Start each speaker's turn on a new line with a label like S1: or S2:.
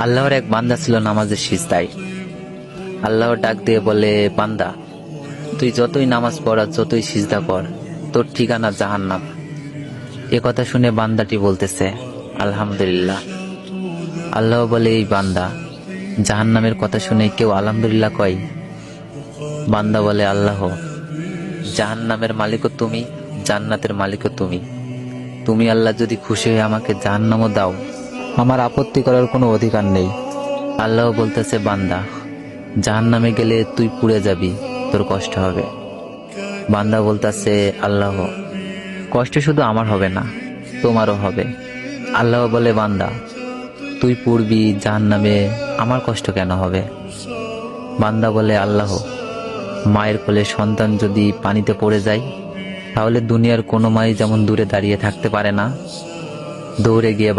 S1: আল্লাহর এক বান্দা ছিল নামাজের সিজদায়। আল্লাহর ডাক দিয়ে বলে, বান্দা তুই যতই নামাজ পড় আর যতই সিজদা কর, তোর ঠিকানা জাহান্নাম। এ কথা শুনে বান্দাটি বলতেছে, আলহামদুলিল্লাহ। আল্লাহ বলে, এই বান্দা, জাহান্নামের কথা শুনে কেউ আলহামদুলিল্লাহ কয়? বান্দা বলে, আল্লাহ, জাহান্নামের মালিকও তুমি, জান্নাতের মালিকও তুমি। তুমি আল্লাহ যদি খুশি হয়ে আমাকে জাহান্নামও দাও, আমার আপত্তি করার কোনো অধিকার নেই। আল্লাহ বলতেছে, বান্দা, জাহান্নামে গেলে তুই পুড়ে যাবি, তোর কষ্ট হবে। বান্দা বলতেছে, আল্লাহ, কষ্ট শুধু আমার হবে না, তোমারও হবে। আল্লাহ বলে, বান্দা, তুই পুড়বি জাহান্নামে, আমার কষ্ট কেন হবে? বান্দা বলে, আল্লাহ, মায়ের কোলে সন্তান যদি পানিতে পড়ে যায়, তাহলে দুনিয়ার কোনো মাই যেমন দূরে দাঁড়িয়ে থাকতে পারে না, দৌড়ে গিয়ে